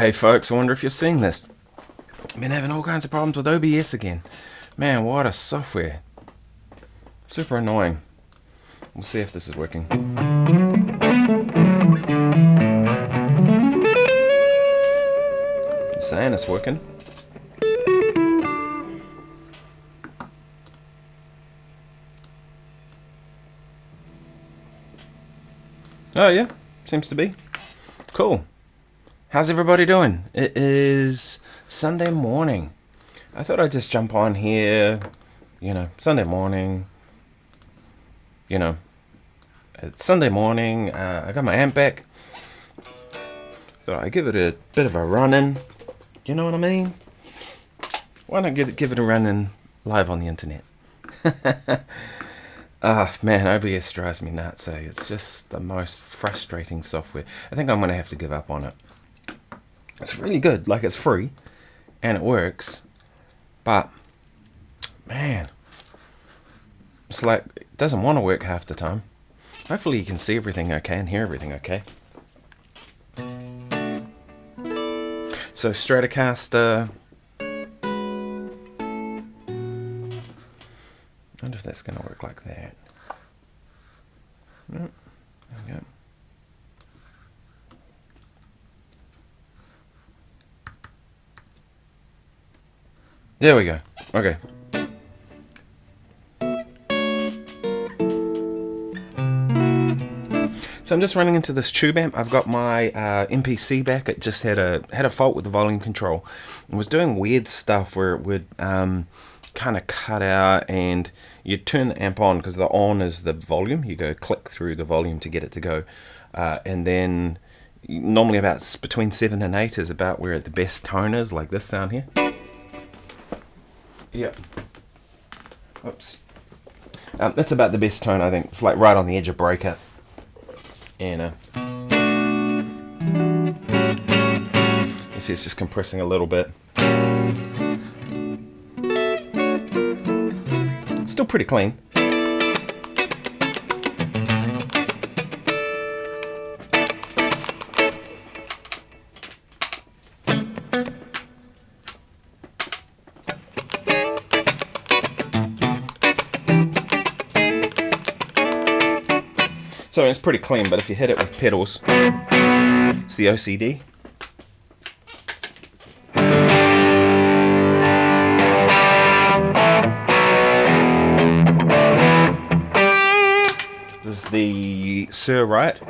Hey folks, I wonder if you're seeing this. I've been having all kinds of problems with OBS again. Man, what a software. Super annoying. We'll see if this is working. It's saying it's working. Oh yeah, seems to be. Cool. How's everybody doing? It is Sunday morning. I thought I'd just jump on here, Sunday morning. It's Sunday morning. I got my amp back. Thought I'd give it a bit of a run-in. You know what I mean? Why not give it a run-in live on the internet? Man, OBS drives me nuts. It's just the most frustrating software. I think I'm going to have to give up on it. It's really good. Like, it's free. And it works. But, man. It's like, it doesn't want to work half the time. Hopefully you can see everything okay and hear everything okay. So, Stratocaster. I wonder if that's going to work like that. No, there we go. There we go. Okay. So I'm just running into this tube amp. I've got my MPC back. It just had a fault with the volume control. It was doing weird stuff where it would kind of cut out, and you turn the amp on because the on is the volume. You go click through the volume to get it to go, and then normally about between 7 and 8 is about where the best tone is, like this sound here. Yep. Oops. That's about the best tone, I think. It's like right on the edge of breaker. And you see it's just compressing a little bit. Still pretty clean. So it's pretty clean, but if you hit it with pedals, it's the OCD. This is the Sir Right.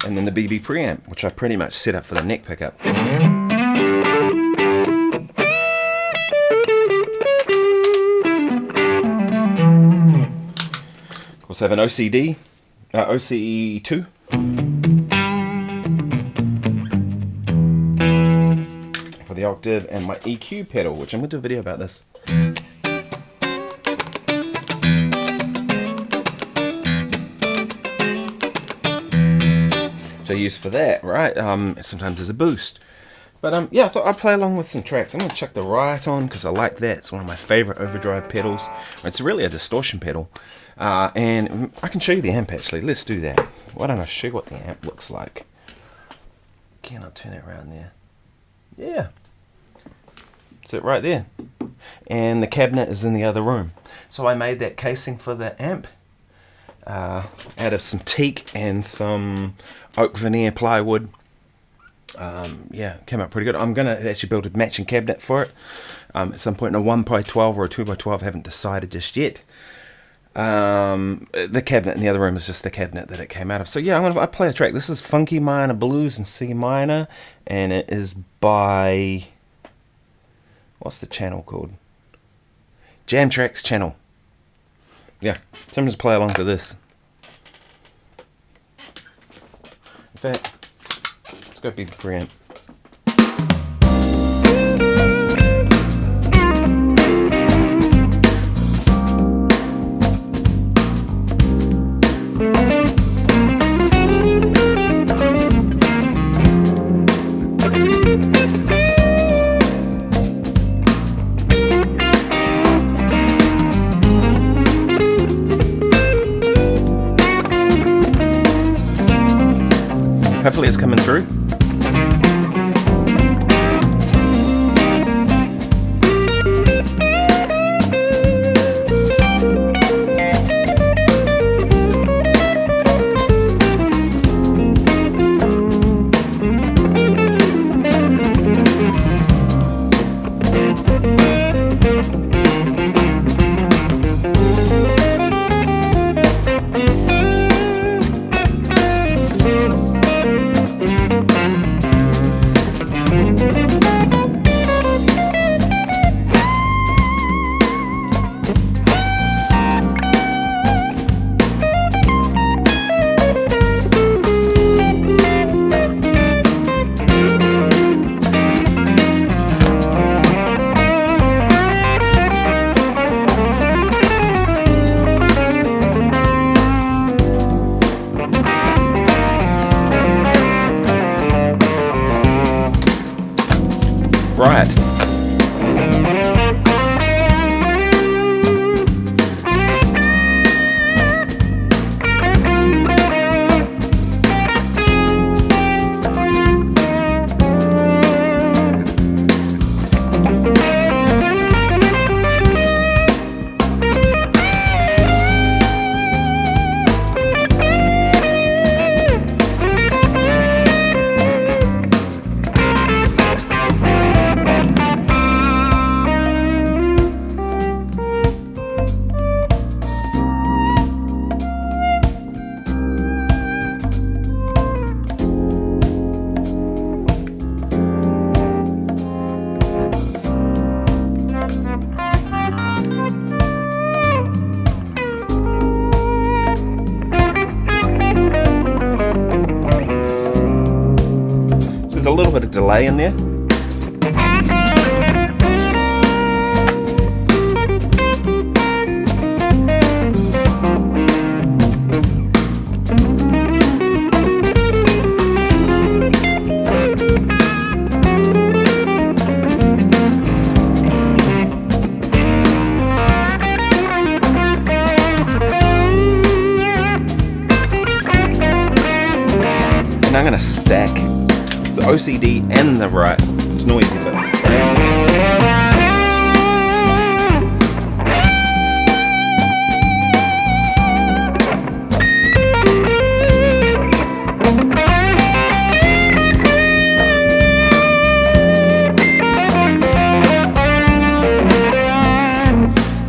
And then the BB preamp, which I pretty much set up for the neck pickup. Also have an OCD, OCE2. For the octave, and my EQ pedal, which I'm going to do a video about this. Which I use for that, right? Sometimes as a boost. But yeah, I thought I'd play along with some tracks. I'm going to chuck the Right on because I like that. It's one of my favorite overdrive pedals. It's really a distortion pedal. And I can show you the amp actually. Let's do that. Why don't I show you what the amp looks like? Can I turn it around there? Yeah. It's it right there. And the cabinet is in the other room. So I made that casing for the amp out of some teak and some oak veneer plywood. Yeah, came out pretty good. I'm going to actually build a matching cabinet for it at some point in a 1x12 or a 2x12. I haven't decided just yet. The cabinet in the other room is just the cabinet that it came out of. So yeah, I play a track. This is Funky Minor Blues in C minor, and it is by, what's the channel called? Jam Tracks channel. Yeah, so I'm just play along to this. In fact, let's go BB preamp. Hopefully it's coming through. Right. A little bit of delay in there. And I'm going to stack OCD and the right. It's noisy, but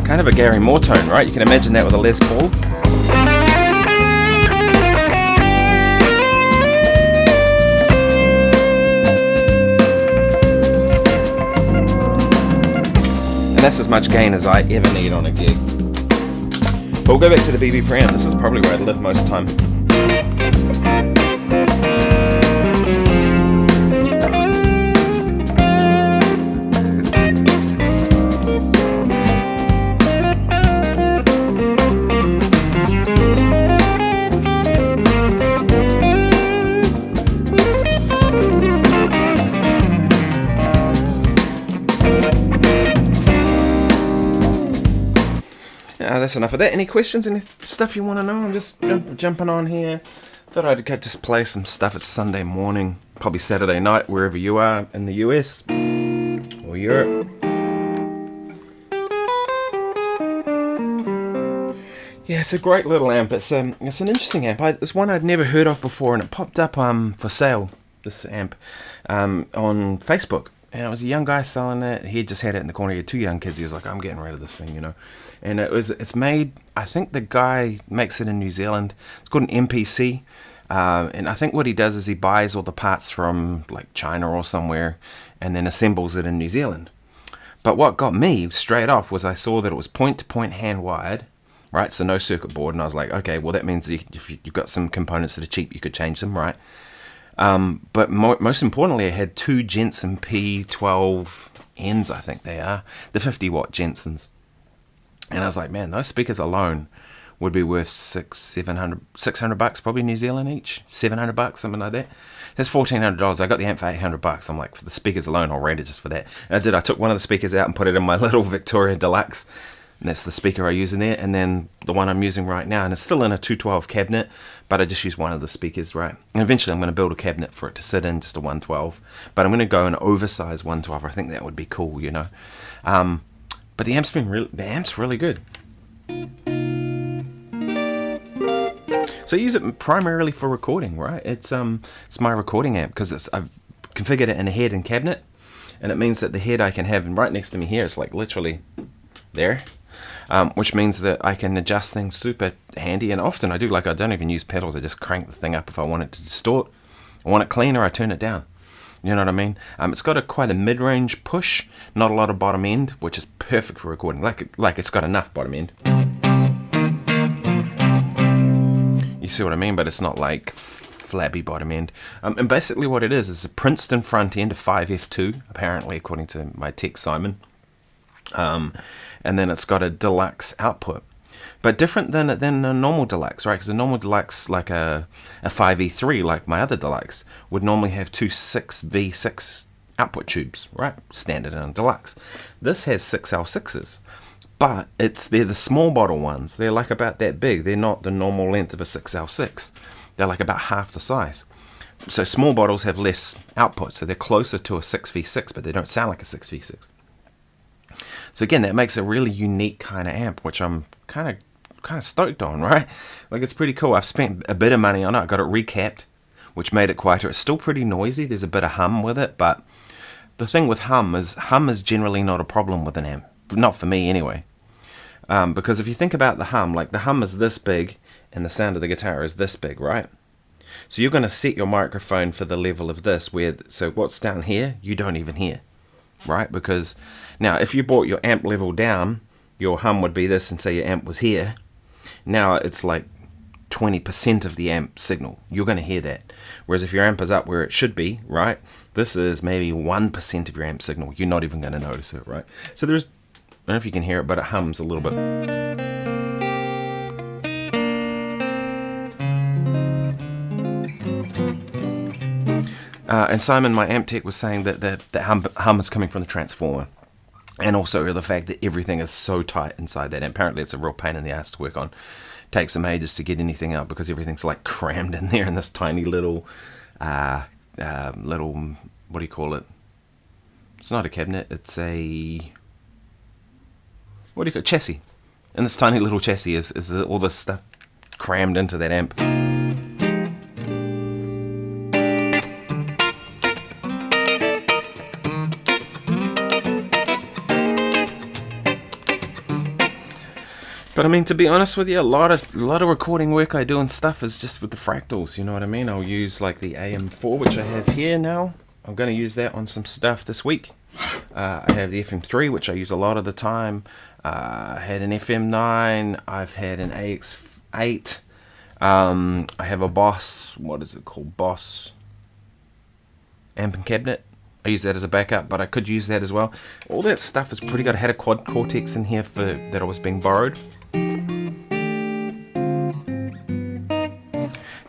kind of a Gary Moore tone, right? You can imagine that with a Les Paul. And that's as much gain as I ever need on a gig. But we'll go back to the BB preamp. This is probably where I live most of the time. That's enough of that. Any questions? Any stuff you want to know? I'm just jumping on here. Thought I'd just play some stuff. It's Sunday morning, probably Saturday night, wherever you are in the US or Europe. Yeah, it's a great little amp. It's an interesting amp. It's one I'd never heard of before, and it popped up for sale. This amp on Facebook. And it was a young guy selling it. He just had it in the corner. He had two young kids. He was like, I'm getting rid of this thing, you know. And it's made, I think the guy makes it in New Zealand. It's called an MPC. And I think what he does is he buys all the parts from like China or somewhere and then assembles it in New Zealand. But what got me straight off was I saw that it was point-to-point hand-wired, right? So no circuit board. And I was like, okay, well, that means if you've got some components that are cheap, you could change them, right? But most importantly, I had two Jensen P12Ns, I think they are, the 50-watt Jensens. And I was like, man, those speakers alone would be worth $600 bucks, probably New Zealand each, $700, something like that. That's $1,400. I got the amp for $800. I'm like, for the speakers alone, I'll rent it just for that. And I did. I took one of the speakers out and put it in my little Victoria Deluxe And that's the speaker I use in there, and then the one I'm using right now, and it's still in a 212 cabinet, but I just use one of the speakers, right? And eventually I'm going to build a cabinet for it to sit in, just a 112, but I'm going to go an oversized 112. I think that would be cool, you know. But the amp's really good. So I use it primarily for recording, right? It's my recording amp, because I've configured it in a head and cabinet, and it means that the head I can have, and right next to me here, it's like literally there. Which means that I can adjust things super handy, and often I don't even use pedals. I just crank the thing up if I want it to distort. I want it clean, or I turn it down. You know what I mean? It's got quite a mid-range push, not a lot of bottom end, which is perfect for recording. Like it's got enough bottom end. You see what I mean? But it's not like flabby bottom end. And basically what it is a Princeton front end, a 5F2, apparently, according to my tech Simon. And then it's got a deluxe output, but different than a normal deluxe, right? Because a normal deluxe, like a 5E3, like my other deluxe, would normally have two 6V6 output tubes, right? Standard and deluxe. This has 6L6s, but they're the small bottle ones. They're like about that big. They're not the normal length of a 6L6. They're like about half the size. So small bottles have less output, so they're closer to a 6V6, but they don't sound like a 6V6. So again, that makes a really unique kind of amp, which I'm kind of stoked on, right? Like, it's pretty cool. I've spent a bit of money on it. I got it recapped, which made it quieter. It's still pretty noisy. There's a bit of hum with it, but the thing with hum is generally not a problem with an amp. Not for me, anyway. Because if you think about the hum, like the hum is this big, and the sound of the guitar is this big, right? So you're going to set your microphone for the level of this, so what's down here, you don't even hear. Right? Because now if you brought your amp level down, your hum would be this, and say your amp was here. Now it's like 20% of the amp signal. You're going to hear that. Whereas if your amp is up where it should be, right, this is maybe 1% of your amp signal. You're not even going to notice it, right? So I don't know if you can hear it, but it hums a little bit. And Simon, my amp tech, was saying that the hum is coming from the transformer, and also the fact that everything is so tight inside that amp. Apparently it's a real pain in the ass to work on. It takes some ages to get anything out, because everything's like crammed in there in this tiny little, what do you call it? It's not a cabinet, it's a, what do you call it? Chassis. And this tiny little chassis is all this stuff crammed into that amp. But I mean, to be honest with you, a lot of recording work I do and stuff is just with the fractals, you know what I mean? I'll use like the AM4, which I have here now. I'm going to use that on some stuff this week. I have the FM3, which I use a lot of the time. I had an FM9. I've had an AX8. I have a Boss, what is it called? Boss amp and cabinet. I use that as a backup, but I could use that as well. All that stuff is pretty good. I had a quad cortex in here that I was being borrowed.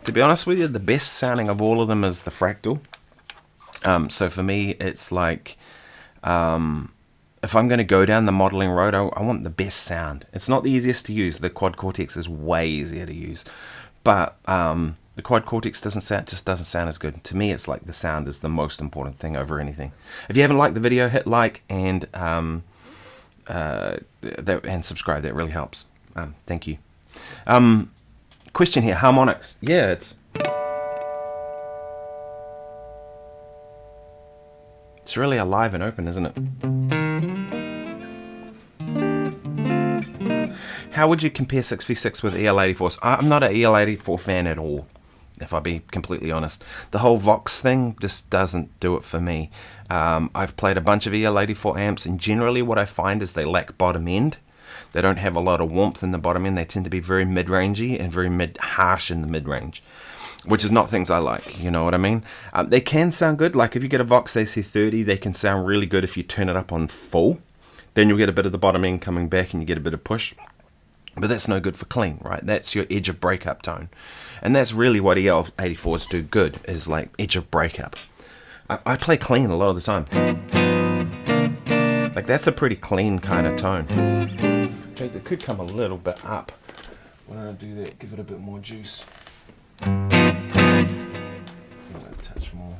To be honest with you, the best sounding of all of them is the Fractal. So for me, it's like, if I'm going to go down the modeling road, I want the best sound. It's not the easiest to use. The quad cortex is way easier to use, but the quad cortex doesn't sound as good. To me, it's like the sound is the most important thing over anything. If you haven't liked the video, hit like and subscribe. That really helps. Thank you. Question here, harmonics. Yeah, it's really alive and open, isn't it? How would you compare 6v6 with EL84s? I'm not an EL84 fan at all, if I'll be completely honest. The whole Vox thing just doesn't do it for me. I've played a bunch of EL84 amps, and generally what I find is they lack bottom end. They don't have a lot of warmth in the bottom end. They tend to be very mid-rangey and very harsh in the mid-range, which is not things I like, you know what I mean? They can sound good. Like if you get a Vox AC30, they can sound really good if you turn it up on full. Then you'll get a bit of the bottom end coming back and you get a bit of push. But that's no good for clean, right? That's your edge of breakup tone. And that's really what EL84s do good, is like edge of breakup. I play clean a lot of the time. Like that's a pretty clean kind of tone. fact, it could come a little bit up. When I do that, give it a bit more juice. A touch more.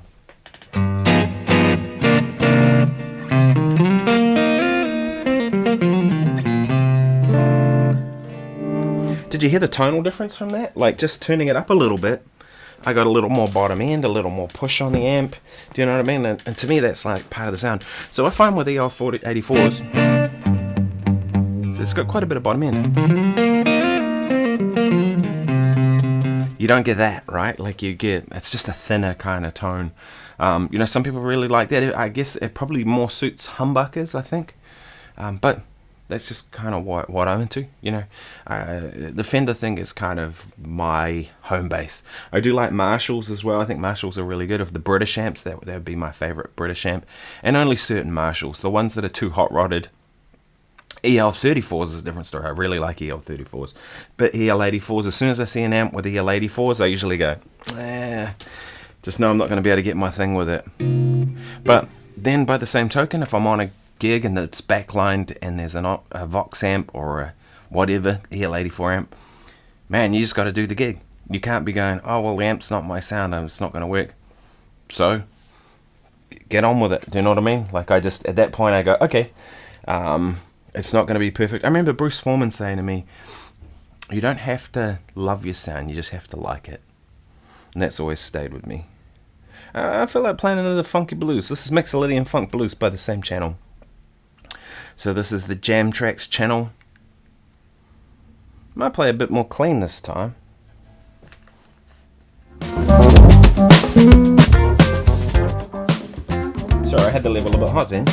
Did you hear the tonal difference from that? Like just turning it up a little bit, I got a little more bottom end, a little more push on the amp. Do you know what I mean? And to me, that's like part of the sound. So I find with EL84s, so it's got quite a bit of bottom end. You don't get that, right? Like you get, it's just a thinner kind of tone. You know, some people really like that. I guess it probably more suits humbuckers, I think. But that's just kind of what I'm into, you know. The Fender thing is kind of my home base. I do like Marshalls as well. I think Marshalls are really good. Of the British amps, that would be my favorite British amp. And only certain Marshalls. The ones that are too hot-rodded. EL34s is a different story. I really like EL34s. But EL84s, as soon as I see an amp with EL84s, I usually go, just know I'm not going to be able to get my thing with it. But then by the same token, if I'm on a gig and it's backlined and there's a Vox amp or a whatever EL84 amp, man, you just got to do the gig. You can't be going, oh well, the amp's not my sound, it's not going to work. So get on with it. Do you know what I mean? Like, I just, at that point I go, okay, it's not going to be perfect. I remember Bruce Foreman saying to me, you don't have to love your sound, you just have to like it. And that's always stayed with me. I feel like playing another funky blues. This is Mixolydian Funk Blues by the same channel. So this is the Jam Tracks channel. Might play a bit more clean this time. Sorry, I had the level a bit hot then.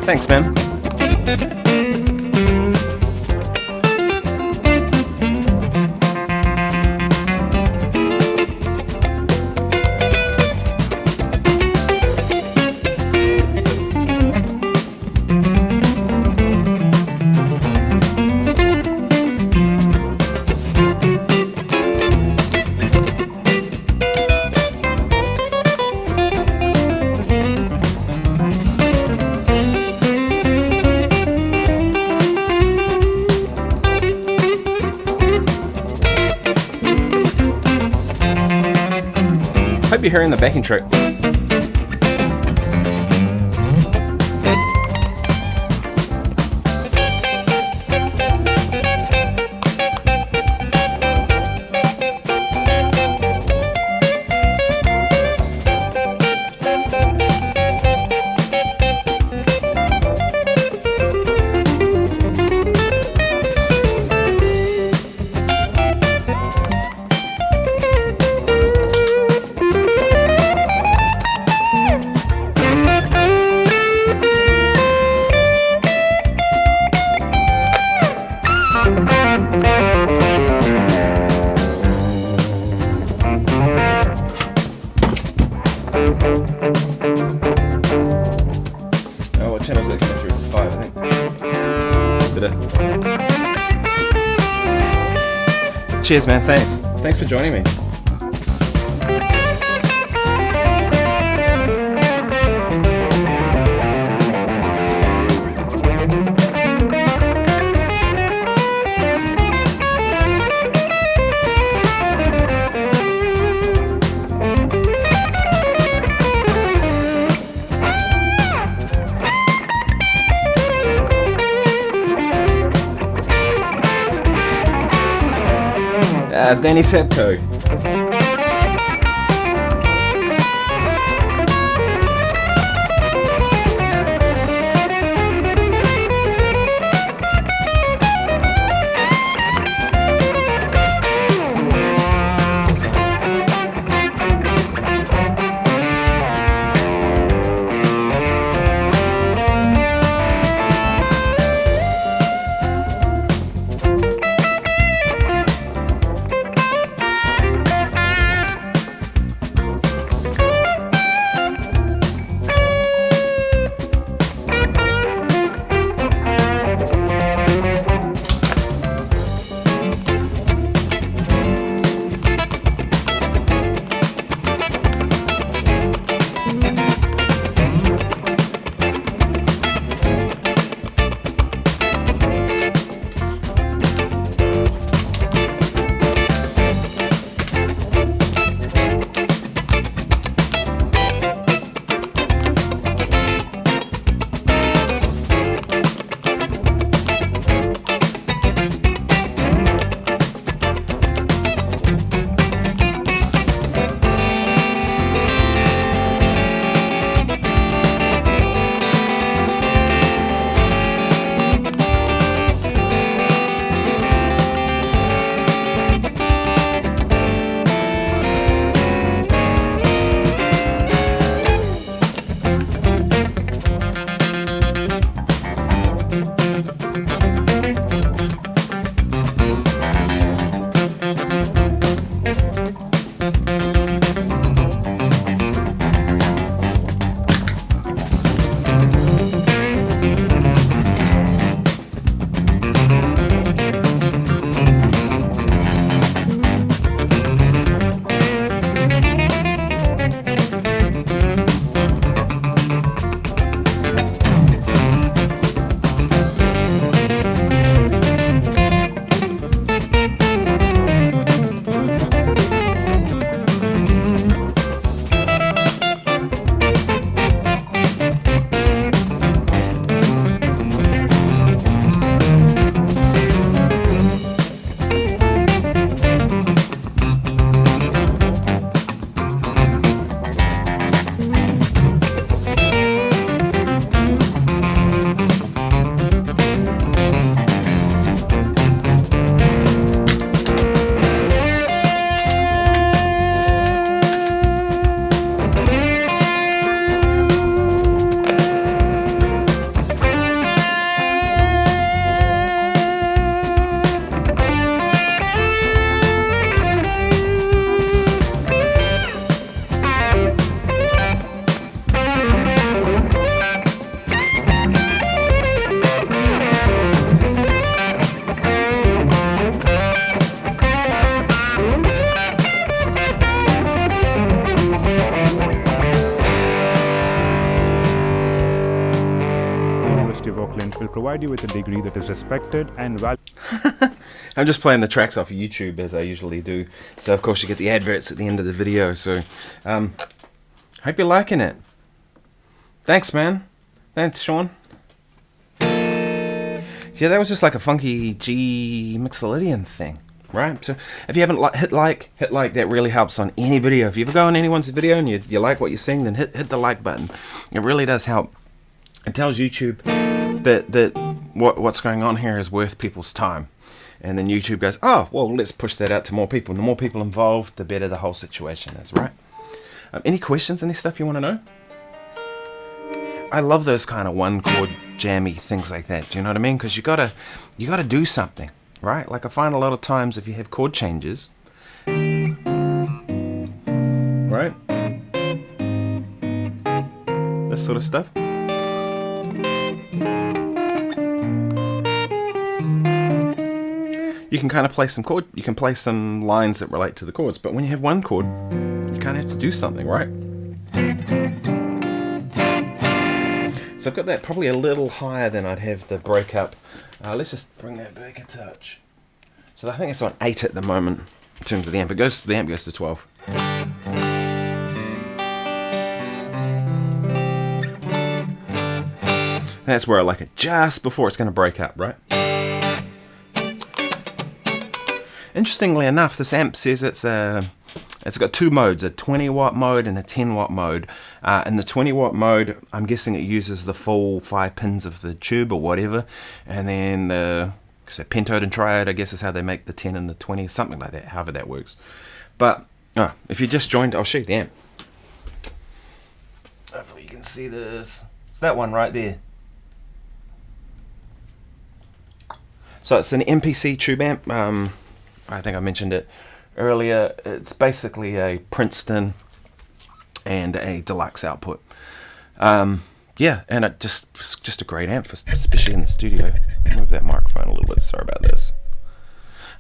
Thanks, man. Hope you're hearing the backing track. Oh, what channel is that coming through? 5, I think. Cheers, man. Thanks. Thanks for joining me. Danny Sepko. provide you with a degree that is respected and valued. I'm just playing the tracks off YouTube as I usually do. So of course you get the adverts at the end of the video. So hope you're liking it. Thanks, man. Thanks, Sean. Yeah, that was just like a funky G Mixolydian thing, right? So if you haven't hit like, that really helps on any video. If you ever go on anyone's video and you like what you're seeing, then hit the like button. It really does help. It tells YouTube that what's going on here is worth people's time. And then YouTube goes, oh, well, let's push that out to more people. The more people involved, the better the whole situation is, right? Any questions, any stuff you want to know? I love those kind of one chord jammy things like that. Do you know what I mean? Because you gotta do something, right? Like I find a lot of times if you have chord changes, right? This sort of stuff. You can kind of play some chord. You can play some lines that relate to the chords. But when you have one chord, you kind of have to do something, right? So I've got that probably a little higher than I'd have the breakup. Let's just bring that back a touch. So I think it's on 8 at the moment in terms of the amp. The amp goes to 12. That's where I like it, just before it's going to break up, right? Interestingly enough, this amp says it's got 2 modes, a 20 watt mode and a 10 watt mode. In the 20 watt mode, I'm guessing it uses the full 5 pins of the tube or whatever. And then so pentode and triode, I guess, is how they make the 10 and the 20, something like that, however that works. But if you just joined, I'll show you the amp. Hopefully you can see this. It's that one right there. So it's an MPC tube amp. I think I mentioned it earlier. It's basically a Princeton and a deluxe output. Yeah, and it just a great amp, especially in the studio. Move that microphone a little bit. Sorry about this.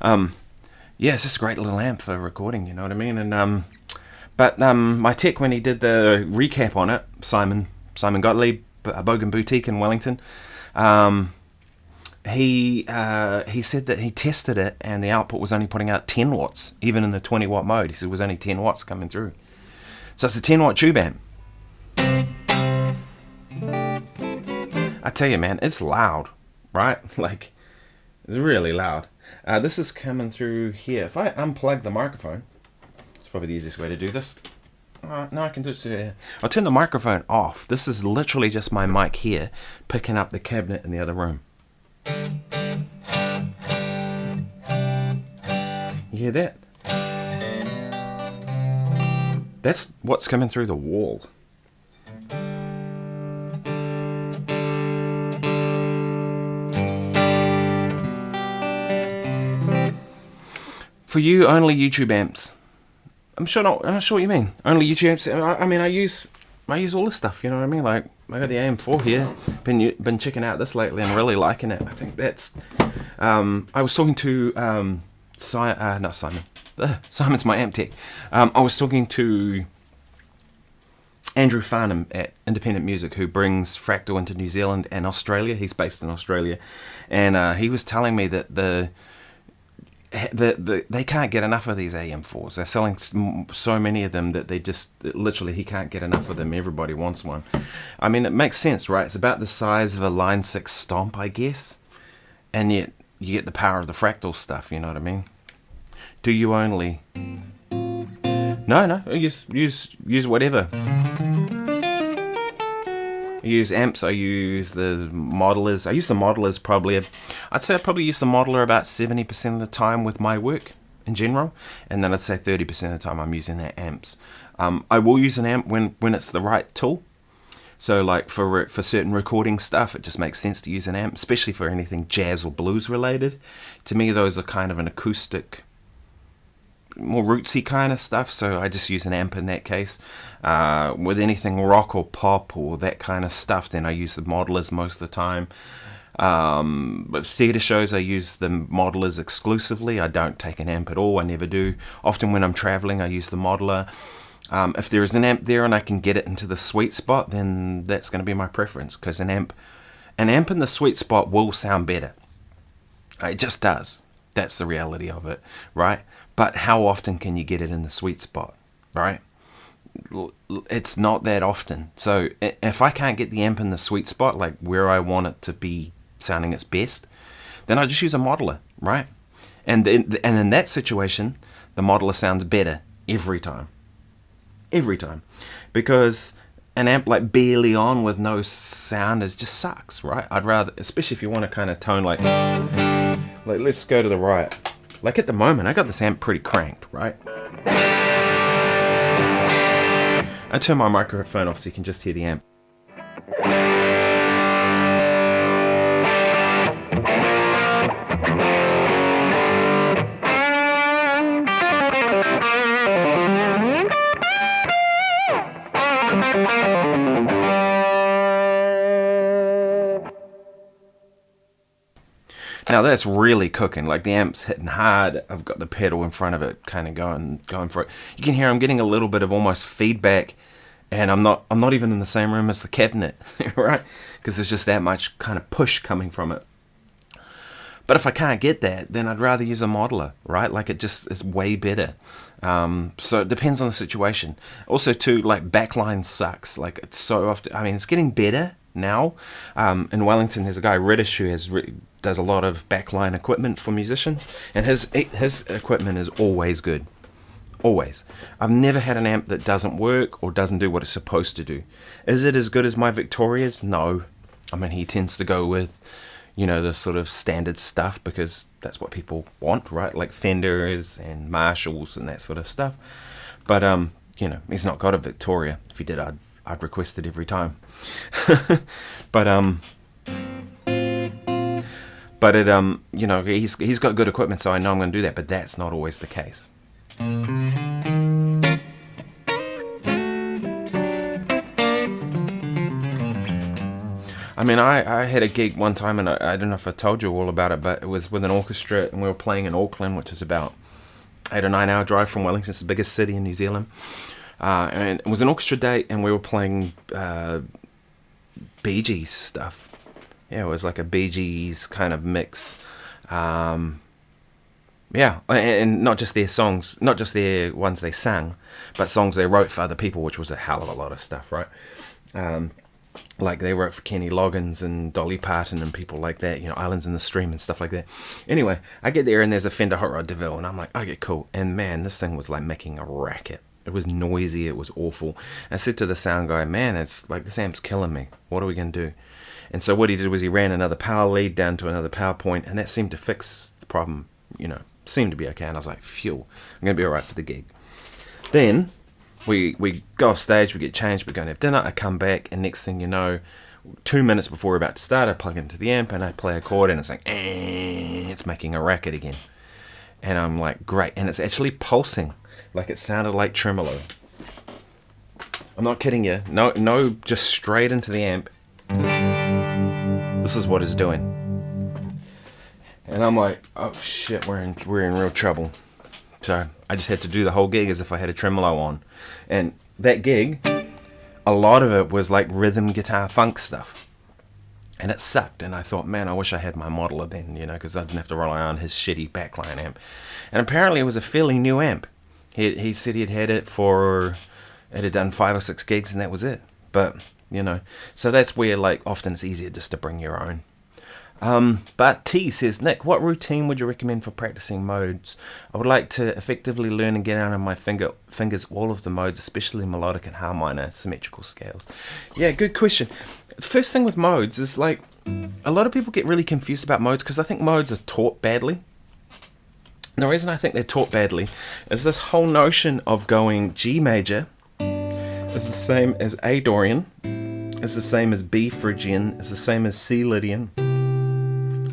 Yeah, it's just a great little amp for recording. You know what I mean? And but my tech, when he did the recap on it, Simon Gottlieb, Bogan Boutique in Wellington. He said that he tested it and the output was only putting out 10 watts, even in the 20 watt mode. He said it was only 10 watts coming through. So it's a 10 watt tube amp. I tell you, man, it's loud, right? Like, it's really loud. This is coming through here. If I unplug the microphone, it's probably the easiest way to do this. No, I can do it here. I'll turn the microphone off. This is literally just my mic here, picking up the cabinet in the other room. You hear that? That's what's coming through the wall. For you, only YouTube amps. I'm sure not what you mean. Only YouTube amps. I mean, I use all this stuff. You know what I mean? Like, I got the AM4 here. Been checking out this lately and really liking it. I think that's. I was talking to not Simon. Simon's my amp tech. I was talking to Andrew Farnham at Independent Music, who brings Fractal into New Zealand and Australia. He's based in Australia, and he was telling me that they can't get enough of these AM4s. They're selling so many of them that literally he can't get enough of them. Everybody wants one. I mean, it makes sense, right? It's about the size of a Line 6 Stomp, I guess, and yet you get the power of the Fractal stuff. You know what I mean? Do you only? No. Use whatever. I use amps. I use the modelers. I use the modelers probably. I'd say I probably use the modeler about 70% of the time with my work in general, and then I'd say 30% of the time I'm using the amps. I will use an amp when it's the right tool. So like for certain recording stuff, it just makes sense to use an amp, especially for anything jazz or blues related. To me, those are kind of an acoustic, more rootsy kind of stuff, so I just use an amp in that case. With anything rock or pop or that kind of stuff, then I use the modelers most of the time. But theatre shows, I use the modelers exclusively. I don't take an amp at all. I never do. Often when I'm travelling, I use the modeler. If there is an amp there and I can get it into the sweet spot, then that's going to be my preference, because an amp An amp in the sweet spot will sound better. It just does. That's the reality of it, right? But how often can you get it in the sweet spot, right? It's not that often. So if I can't get the amp in the sweet spot, like where I want it to be sounding its best, then I just use a modeler, right? And in that situation, the modeler sounds better every time. Every time. Because an amp like barely on with no sound just sucks, right? I'd rather, especially if you want to kind of tone like let's go to the right. Like at the moment, I got this amp pretty cranked, right? I turn my microphone off so you can just hear the amp. Now that's really cooking, like the amp's hitting hard. I've got the pedal in front of it kind of going for it. You can hear I'm getting a little bit of almost feedback, and I'm not even in the same room as the cabinet, right? Because there's just that much kind of push coming from it. But if I can't get that, then I'd rather use a modeler, right? Like it's way better. So it depends on the situation. Also too, like backline sucks. Like it's so often, I mean, it's getting better now. In Wellington, there's a guy, Reddish, who does a lot of backline equipment for musicians, and his equipment is always good. Always. I've never had an amp that doesn't work or doesn't do what it's supposed to do. Is it as good as my Victoria's? No. I mean, he tends to go with, the sort of standard stuff because that's what people want, right? Like Fenders and Marshalls and that sort of stuff. But, he's not got a Victoria. If he did, I'd request it every time. But he's got good equipment, so I know I'm going to do that, but that's not always the case. I mean, I had a gig one time, and I don't know if I told you all about it, but it was with an orchestra, and we were playing in Auckland, which is about 8 or 9 hour drive from Wellington. It's the biggest city in New Zealand. And it was an orchestra date, and we were playing Bee Gees stuff. Yeah, it was like a Bee Gees kind of mix. And not just their songs, not just their ones they sang, but songs they wrote for other people, which was a hell of a lot of stuff, right? Like they wrote for Kenny Loggins and Dolly Parton and people like that, Islands in the Stream and stuff like that. Anyway, I get there and there's a Fender Hot Rod DeVille, and I'm like, okay, cool. And man, this thing was like making a racket. It was noisy, it was awful. I said to the sound guy, man, it's like this amp's killing me. What are we going to do? And so what he did was he ran another power lead down to another power point, and that seemed to fix the problem, seemed to be okay. And I was like, phew, I'm going to be all right for the gig. Then we go off stage, we get changed, we're going to have dinner, I come back, and next thing you know, 2 minutes before we're about to start, I plug into the amp and I play a chord, and it's like, it's making a racket again. And I'm like, great. And it's actually pulsing, like it sounded like tremolo. I'm not kidding you. No, just straight into the amp. This is what it's doing. And I'm like, oh shit, we're in real trouble. So I just had to do the whole gig as if I had a tremolo on. And that gig, a lot of it was like rhythm guitar funk stuff. And it sucked. And I thought, man, I wish I had my modeler then, because I didn't have to rely on his shitty backline amp. And apparently it was a fairly new amp. He said he'd had it it had done 5 or 6 gigs and that was it. But, so that's where like often it's easier just to bring your own. But T says, Nick, what routine would you recommend for practicing modes? I would like to effectively learn and get out on my fingers all of the modes, especially melodic and harmonic symmetrical scales. Yeah, good question. The first thing with modes is like a lot of people get really confused about modes because I think modes are taught badly. And the reason I think they're taught badly is this whole notion of going G major is the same as A Dorian, is the same as B Phrygian, is the same as C Lydian,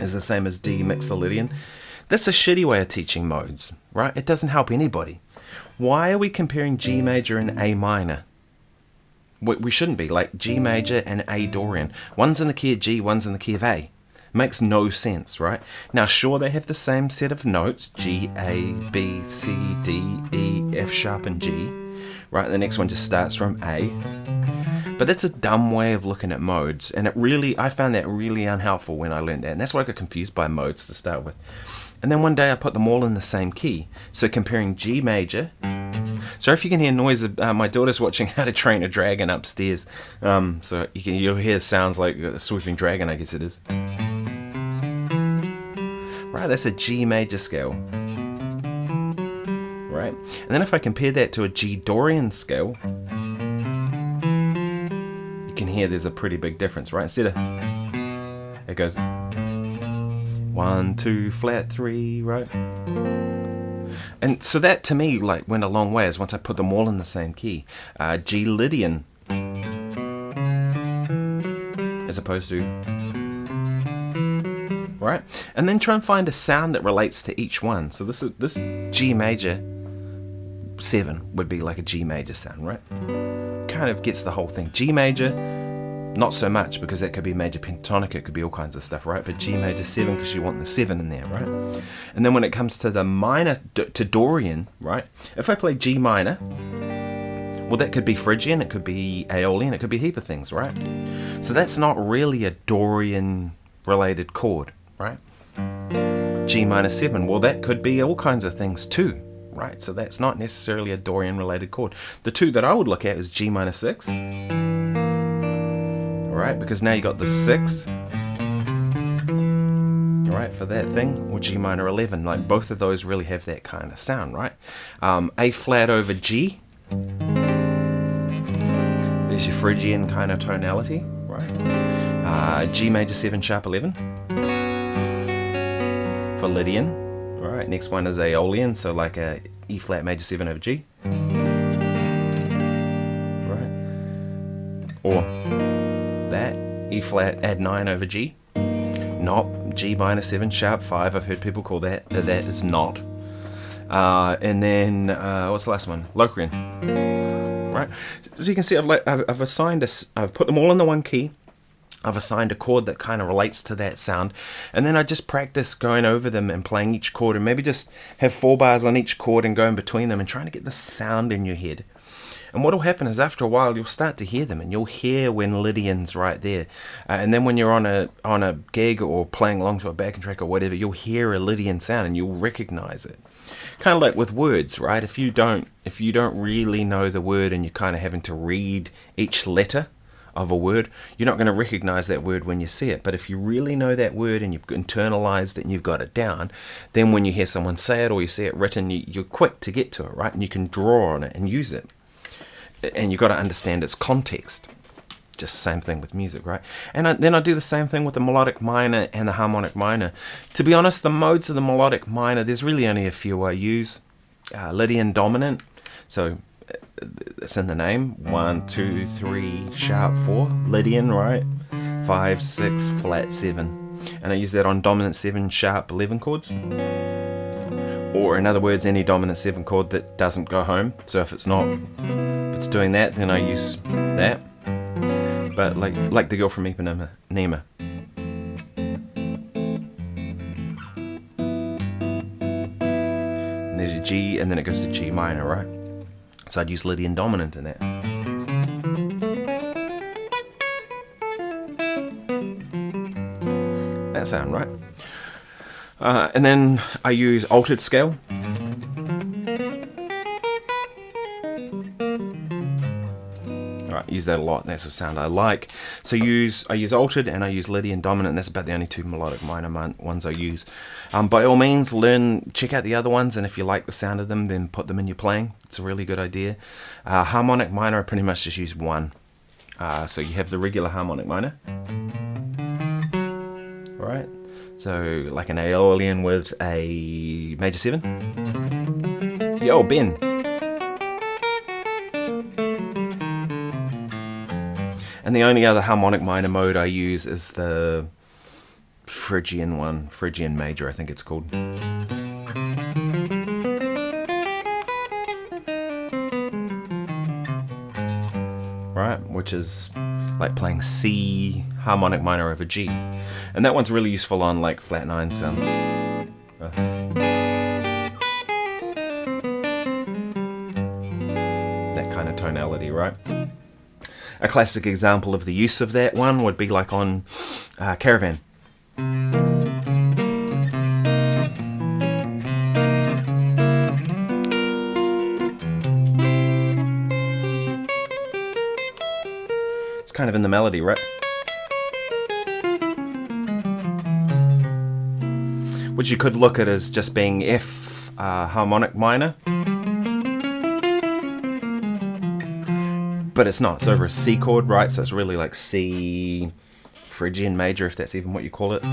is the same as D Mixolydian. That's a shitty way of teaching modes, right? It doesn't help anybody. Why are we comparing G major and A minor? We shouldn't be. Like G major and A Dorian. One's in the key of G, one's in the key of A. Makes no sense, right? Now, sure, they have the same set of notes, G, A, B, C, D, E, F sharp, and G, right? The next one just starts from A. But that's a dumb way of looking at modes, and I found that really unhelpful when I learned that, and that's why I got confused by modes to start with. And then one day I put them all in the same key, so comparing G major. Sorry if you can hear noise. My daughter's watching How to Train a Dragon upstairs, so you'll hear sounds like a swooping dragon, I guess it is. Right, that's a G major scale. Right, and then if I compare that to a G Dorian scale, you can hear there's a pretty big difference, right? Instead of, it goes 1, 2, flat 3, right? And so that to me like went a long way, as once I put them all in the same key. G Lydian, as opposed to, right? And then try and find a sound that relates to each one. So this G major 7 would be like a G major sound, right? Kind of gets the whole thing. G major, not so much, because that could be major pentatonic, it could be all kinds of stuff, right? But G major 7, because you want the 7 in there, right? And then when it comes to the minor, to Dorian, right? If I play G minor, well, that could be Phrygian, it could be Aeolian, it could be a heap of things, right? So that's not really a Dorian related chord, right? G minor 7, well, that could be all kinds of things too, right? So that's not necessarily a Dorian related chord. The two that I would look at is G minor 6, right? Because now you got the 6, right, for that thing, or G minor 11. Like both of those really have that kind of sound, right? A flat over G, there's your Phrygian kind of tonality, right? G major 7 sharp 11 for Lydian. Right, next one is Aeolian, so like a E flat major 7 over G, right? Or that E flat add 9 over G, not G minor 7 sharp 5. I've heard people call that. That is not. And then what's the last one? Locrian. Right. So you can see I've assigned I've put them all in the one key. I've assigned a chord that kind of relates to that sound, and then I just practice going over them and playing each chord, and maybe just have 4 bars on each chord and going between them and trying to get the sound in your head. And what will happen is after a while you'll start to hear them, and you'll hear when Lydian's right there, and then when you're on a gig or playing along to a backing track or whatever, you'll hear a Lydian sound and you'll recognize it. Kind of like with words, right? If you don't really know the word and you're kind of having to read each letter of a word, you're not going to recognize that word when you see it. But if you really know that word and you've internalized it and you've got it down, then when you hear someone say it or you see it written, you're quick to get to it, right? And you can draw on it and use it. And you've got to understand its context. Just the same thing with music, right? And then I do the same thing with the melodic minor and the harmonic minor. To be honest, the modes of the melodic minor, there's really only a few I use. Lydian dominant, so it's in the name. 1, 2, 3, sharp 4, Lydian, right? 5, 6, flat 7. And I use that on dominant 7, sharp 11 chords. Or in other words, any dominant 7 chord that doesn't go home. So if it's doing that, then I use that. But like the girl from Ipanema. And there's a G, and then it goes to G minor, right? So I'd use Lydian dominant in that. That sound, right? And then I use altered scale. Right, use that a lot. That's a sound I like. So I use altered and I use Lydian dominant. And that's about the only 2 melodic minor ones I use. By all means, check out the other ones, and if you like the sound of them, then put them in your playing. It's a really good idea. Harmonic minor, I pretty much just use one. So you have the regular harmonic minor, right? So like an Aeolian with a major 7. Yo, Ben. And the only other harmonic minor mode I use is the Phrygian one, Phrygian major, I think it's called. Right, which is like playing C harmonic minor over G. And that one's really useful on like flat 9 sounds. That kind of tonality, right? a classic example of the use of that one would be like on Caravan. It's kind of in the melody, right? Which you could look at as just being F harmonic minor. But it's not. It's over a C chord, right? So it's really like C Phrygian major, if that's even what you call it.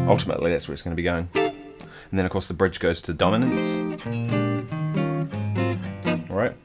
Ultimately, that's where it's going to be going. And then, of course, the bridge goes to dominance. All right.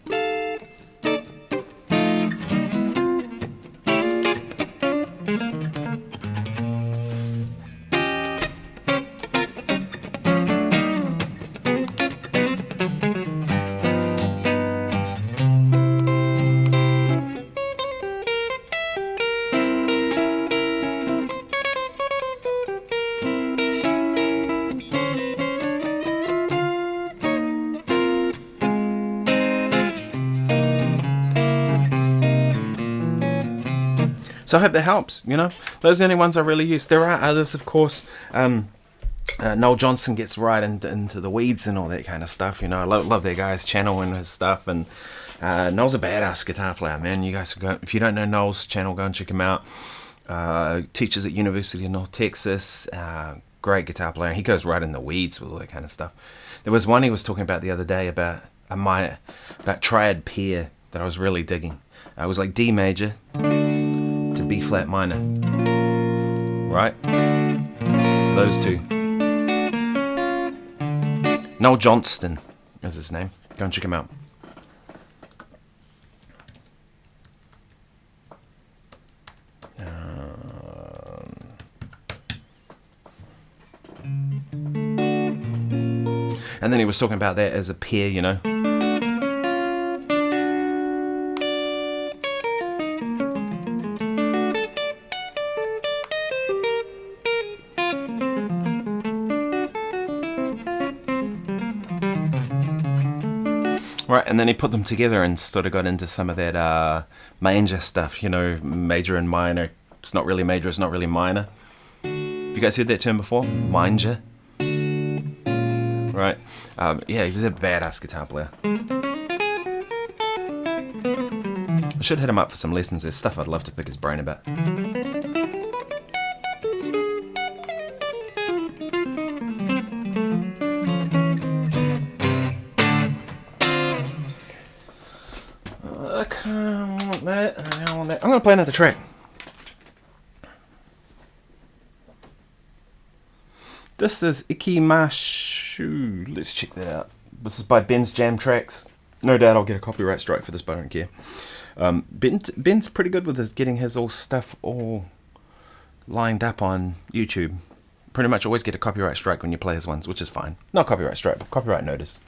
So I hope that helps, you know. Those are the only ones I really use. There are others, of course. Noel Johnson gets right into the weeds and all that kind of stuff, you know. I love that guy's channel and his stuff. And Noel's a badass guitar player, man. You guys go, if you don't know Noel's channel, go and check him out. Teaches at University of North Texas. Great guitar player. He goes right in the weeds with all that kind of stuff. There was one he was talking about the other day about triad pair that I was really digging. It was like D major to B flat minor, right? Those two. Noel Johnston is his name. Go and check him out. And then he was talking about that as a pair, you know. Right, and then he put them together and sort of got into some of that major stuff, you know, major and minor. It's not really major, it's not really minor. Have you guys heard that term before? Major? Right. Yeah, he's a badass guitar player. I should hit him up for some lessons. There's stuff I'd love to pick his brain about. I'm going to play another track. This is Ikimashu. Let's check that out. This is by Ben's Jam Tracks. No doubt I'll get a copyright strike for this, but I don't care. Ben's pretty good with getting his stuff all lined up on YouTube. Pretty much always get a copyright strike when you play his ones, which is fine. Not copyright strike, but copyright notice.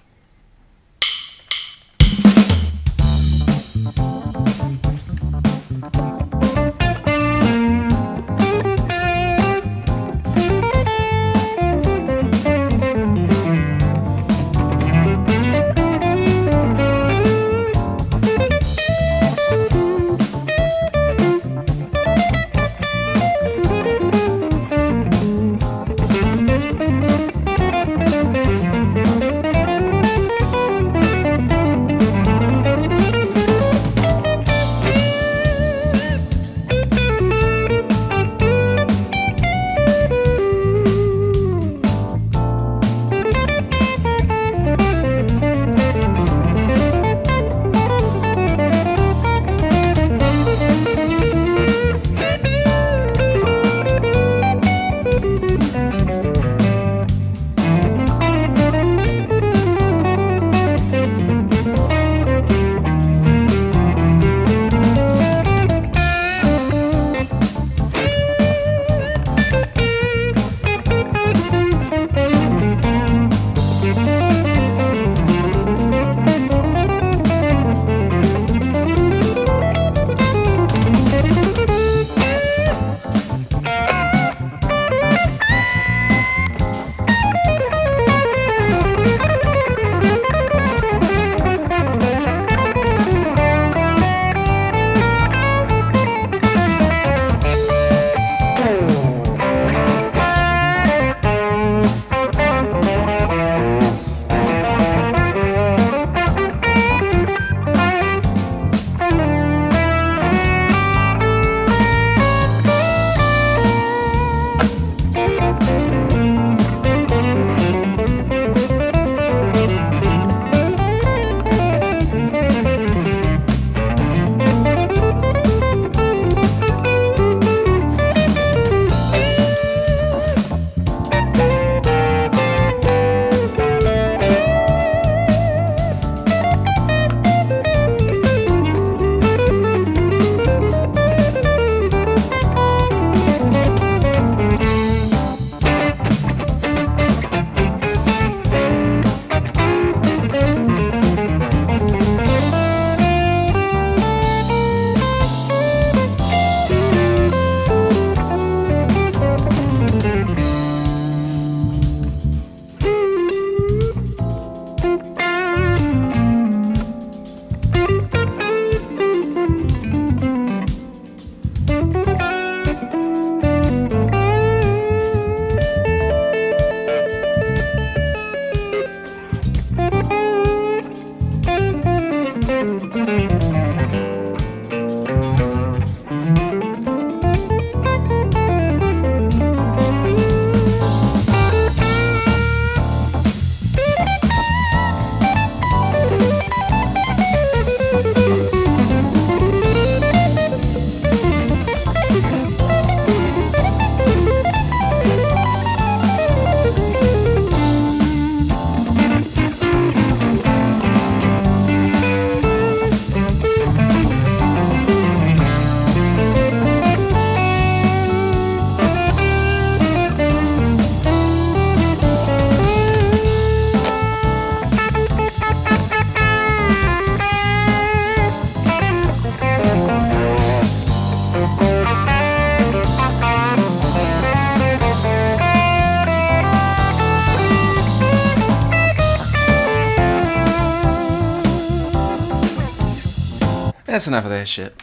That's enough of that shit.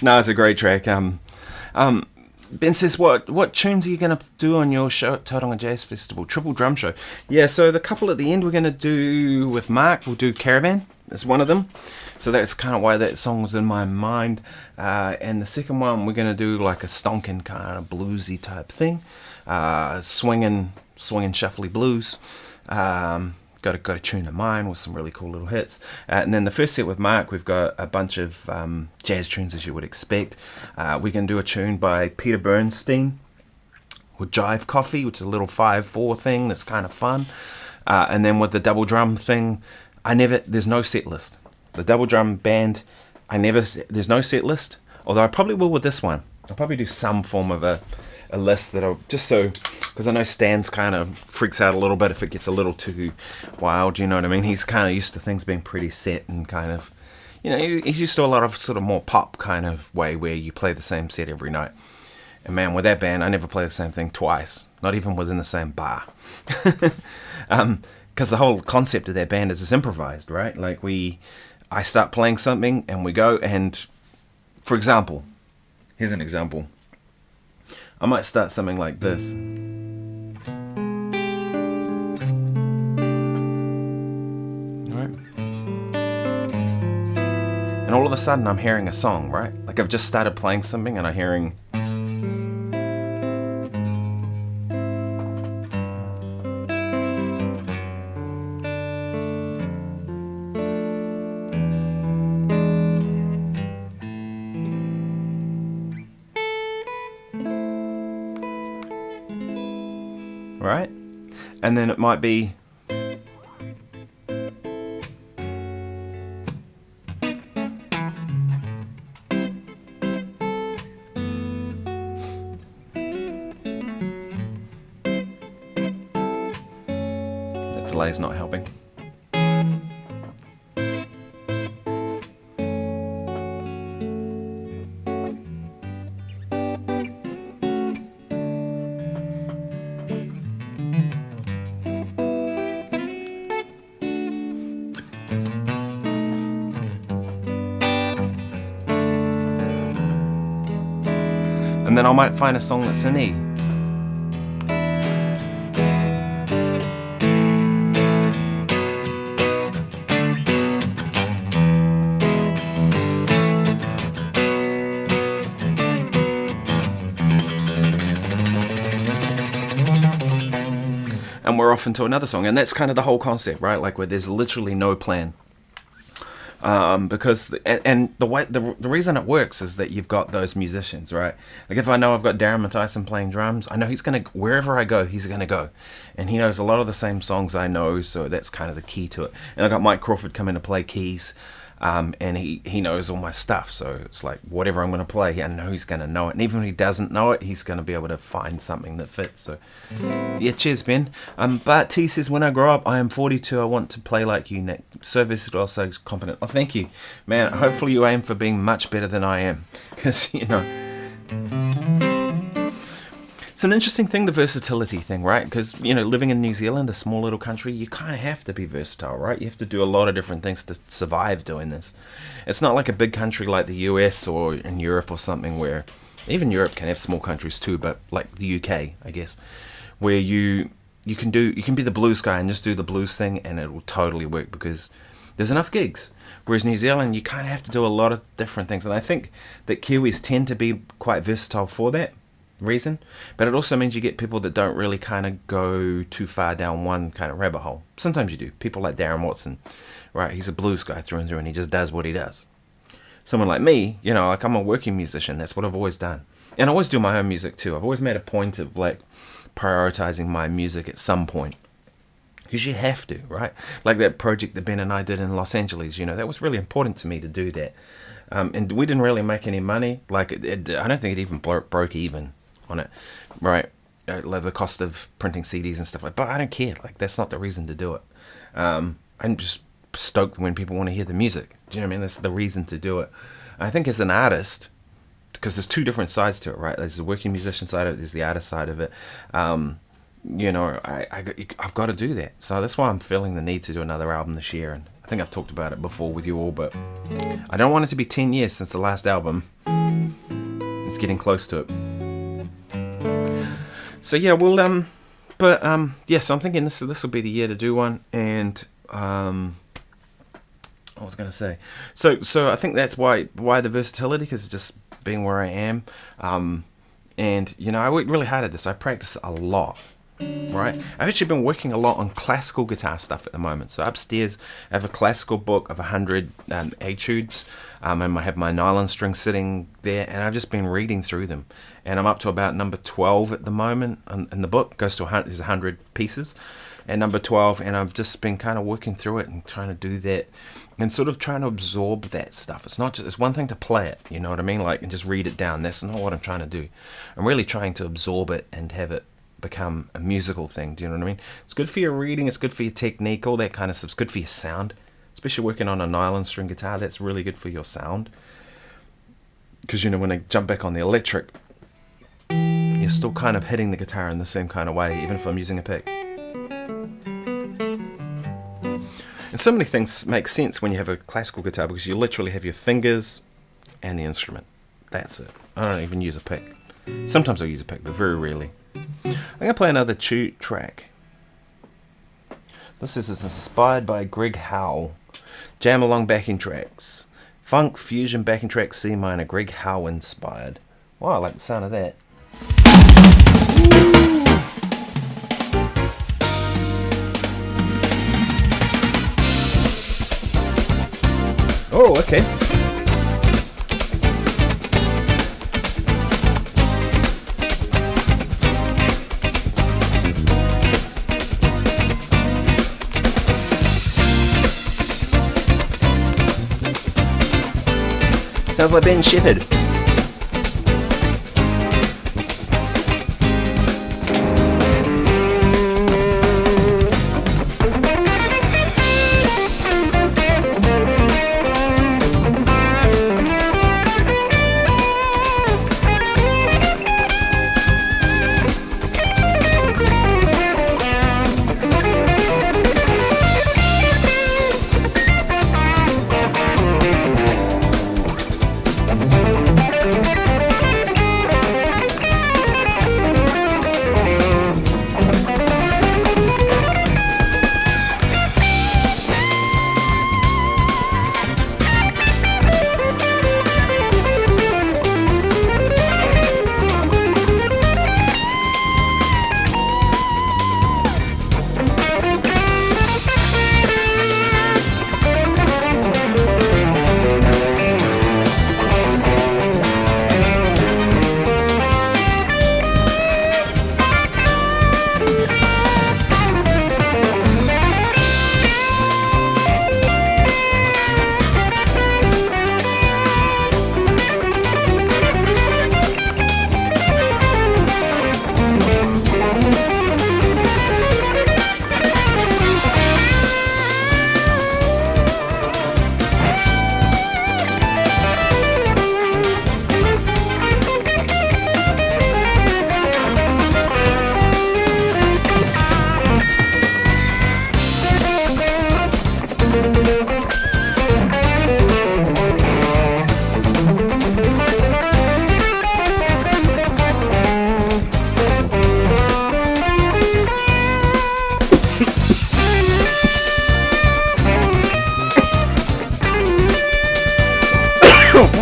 No, it's a great track. Ben says, what tunes are you going to do on your show at Tauranga Jazz Festival? Triple drum show. Yeah, so the couple at the end we're going to do with Mark, we'll do Caravan. That's one of them. So that's kind of why that song was in my mind. And the second one, we're going to do like a stonking kind of bluesy type thing. Swinging shuffly blues. Got a tune of mine with some really cool little hits. And then the first set with Mark, we've got a bunch of jazz tunes as you would expect. We can do a tune by Peter Bernstein with Jive Coffee, which is a little 5/4 thing that's kind of fun. And then with the double drum thing, there's no set list. The double drum band, there's no set list. Although I probably will with this one. I'll probably do some form of a list that I'll just so, because I know Stan's kind of freaks out a little bit if it gets a little too wild, you know what I mean? He's kind of used to things being pretty set and kind of, he's used to a lot of sort of more pop kind of way where you play the same set every night. And man, with that band, I never play the same thing twice, not even within the same bar. Because the whole concept of that band is it's improvised, right? Like I start playing something and we go and, for example, here's an example. I might start something like this. Alright. And all of a sudden I'm hearing a song, right? Like I've just started playing something and I'm hearing... Right? And then it might be the delay's not helping. And then I might find a song that's in E. And we're off into another song. And that's kind of the whole concept, right? Like where there's literally no plan. Because the reason it works is that you've got those musicians, right? Like if I know I've got Darren Matthiessen playing drums, I know he's gonna, wherever I go, he's gonna go, and he knows a lot of the same songs I know, so that's kind of the key to it. And I got Mike Crawford coming to play keys, and he knows all my stuff, so it's like whatever I'm gonna play, I know he's gonna know it, and even if he doesn't know it, he's gonna be able to find something that fits. So yeah, cheers Ben. But T says, when I grow up, I am 42, I want to play like you, Nick. Service is also competent. Oh, thank you, man. Hopefully you aim for being much better than I am, because it's an interesting thing, the versatility thing, right? Because living in New Zealand, a small little country, you kind of have to be versatile, right? You have to do a lot of different things to survive doing this. It's not like a big country like the US or in Europe or something, where even Europe can have small countries too, but like the UK, I guess, where you can be the blues guy and just do the blues thing and it will totally work, because there's enough gigs. Whereas New Zealand, you kind of have to do a lot of different things. And I think that Kiwis tend to be quite versatile for that reason. But it also means you get people that don't really kind of go too far down one kind of rabbit hole. Sometimes you do. People like Darren Watson, right? He's a blues guy through and through, and he just does what he does. Someone like me, you know, like I'm a working musician. That's what I've always done. And I always do my own music too. I've always made a point of like prioritizing my music at some point. Because you have to, right? Like that project that Ben and I did in Los Angeles, you know, that was really important to me to do that. And we didn't really make any money. Like, I don't think it even broke even on it, right? Like the cost of printing CDs and stuff like that. But I don't care. Like, that's not the reason to do it. I'm just stoked when people want to hear the music. Do you know what I mean? That's the reason to do it. I think as an artist, because there's two different sides to it, right? There's the working musician side of it, there's the artist side of it. You know, I've got to do that. So that's why I'm feeling the need to do another album this year. And I think I've talked about it before with you all, but I don't want it to be 10 years since the last album. It's getting close to it. So yeah, we'll yeah. So I'm thinking this will be the year to do one. And what was I going to say? So I think that's why the versatility, because it's just being where I am. And you know, I worked really hard at this. I practice a lot. Right, I've actually been working a lot on classical guitar stuff at the moment. So upstairs, I have a classical book of 100 etudes, and I have my nylon string sitting there, and I've just been reading through them, and I'm up to about number 12 at the moment. And the book goes to 100, there's 100 pieces, and number 12, and I've just been kind of working through it and trying to do that, and sort of trying to absorb that stuff. It's not just, it's one thing to play it, you know what I mean, like, and just read it down. That's not what I'm trying to do. I'm really trying to absorb it and have it become a musical thing. Do you know what I mean? It's good for your reading, it's good for your technique, all that kind of stuff. It's good for your sound, especially working on a nylon string guitar. That's really good for your sound, because you know, when I jump back on the electric, you're still kind of hitting the guitar in the same kind of way, even if I'm using a pick. And so many things make sense when you have a classical guitar, because you literally have your fingers and the instrument. That's it. I don't even use a pick. Sometimes I use a pick, but very rarely. I'm going to play another track. This is inspired by Greg Howell. Jam along backing tracks. Funk, fusion, backing track, C minor. Greg Howell inspired. Wow, I like the sound of that. Oh, okay. Sounds like Ben Shepherd.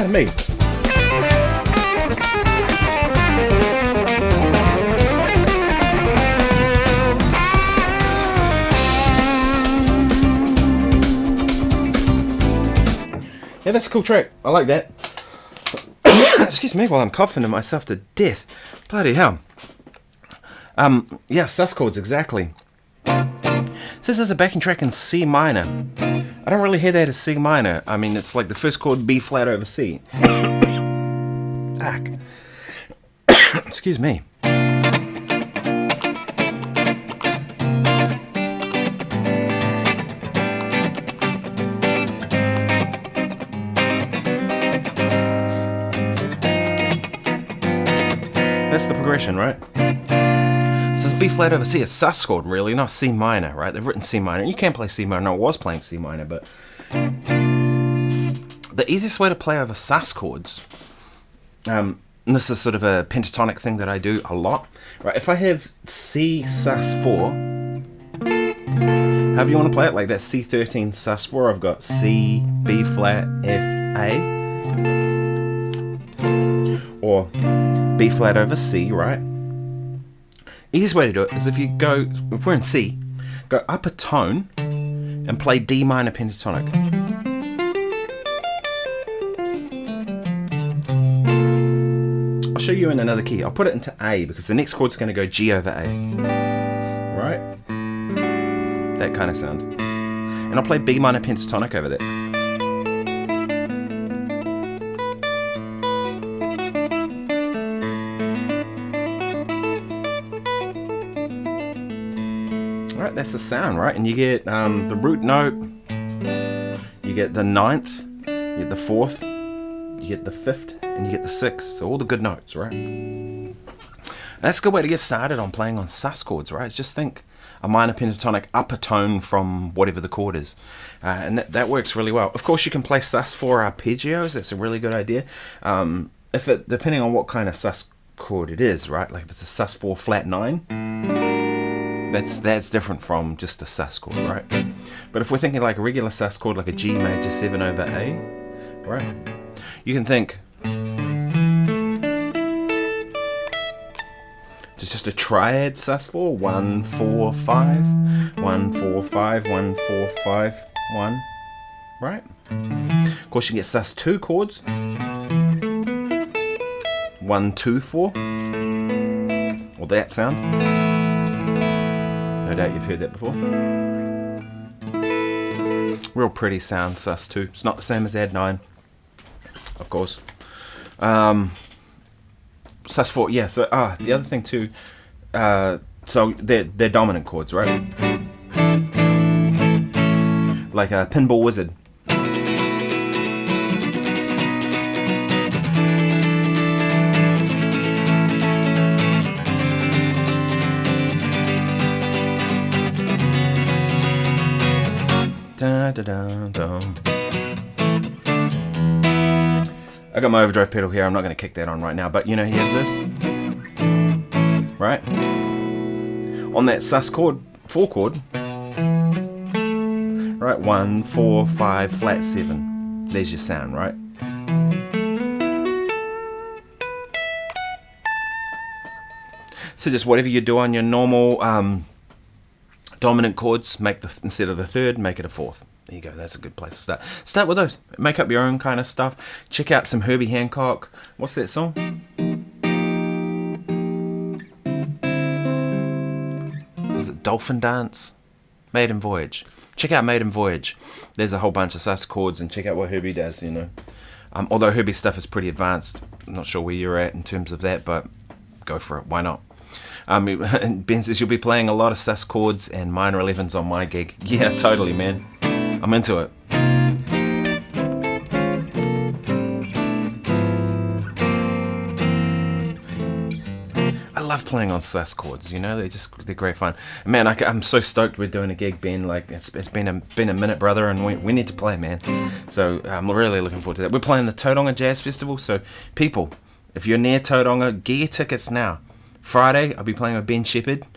to me. Yeah, that's a cool track. I like that. Excuse me while I'm coughing to myself to death. Bloody hell. Yeah, sus chords, exactly. So this is a backing track in C minor. I don't really hear that as C minor. I mean, it's like the first chord B flat over C. Fuck. Excuse me. That's the progression, right? So it's B flat over C, it's sus chord really, not C minor, right? They've written C minor. You can play C minor. No, I was playing C minor, but the easiest way to play over sus chords, and this is sort of a pentatonic thing that I do a lot, right? If I have C sus 4, however you want to play it, like that C13 sus 4, I've got C, B flat, F, A, or B flat over C, right? Easiest way to do it is if we're in C, go up a tone and play D minor pentatonic. I'll show you in another key. I'll put it into A because the next chord's going to go G over A. Right? That kind of sound. And I'll play B minor pentatonic over that. Right, that's the sound, right? And you get the root note, you get the ninth, you get the fourth, you get the fifth, and you get the sixth. So all the good notes, right? And that's a good way to get started on playing on sus chords, right? It's just think a minor pentatonic up a tone from whatever the chord is. And that works really well. Of course, you can play sus 4 arpeggios. That's a really good idea. Depending on what kind of sus chord it is, right? Like if it's a sus 4 flat 9, that's different from just a sus chord, right? But if we're thinking like a regular sus chord, like a G major 7 over A, right? You can think it's just a triad sus 4, 1, 4, 5, 1, 4, 5, 1, 4, 5, 1, right? Of course, you can get sus 2 chords, 1, 2, 4, or that sound. No doubt you've heard that before. Real pretty sound, sus 2. It's not the same as add 9, of course. Sus 4, yeah. So the other thing too. So they're dominant chords, right? Like a Pinball Wizard. Da, da, da, da. I got my overdrive pedal here. I'm not going to kick that on right now, but you know, you have this, right? On that sus chord, 4 chord, right? 1, 4, 5, flat 7. There's your sound, right? So just whatever you do on your normal dominant chords, instead of the third, make it a fourth. There you go. That's a good place to start. Start with those. Make up your own kind of stuff. Check out some Herbie Hancock. What's that song? Is it Dolphin Dance? Maiden Voyage. Check out Maiden Voyage. There's a whole bunch of sus chords, and check out what Herbie does, you know. Although Herbie's stuff is pretty advanced. I'm not sure where you're at in terms of that, but go for it. Why not? Ben says you'll be playing a lot of sus chords and minor 11s on my gig. Yeah, totally, man. I'm into it. I love playing on sus chords, you know, they're great fun. Man, I'm so stoked we're doing a gig, Ben. Like it's been a minute, brother, and we need to play, man. So I'm really looking forward to that. We're playing the Tauranga Jazz Festival, so people, if you're near Tauranga, get your tickets now. Friday, I'll be playing with Ben Shepherd.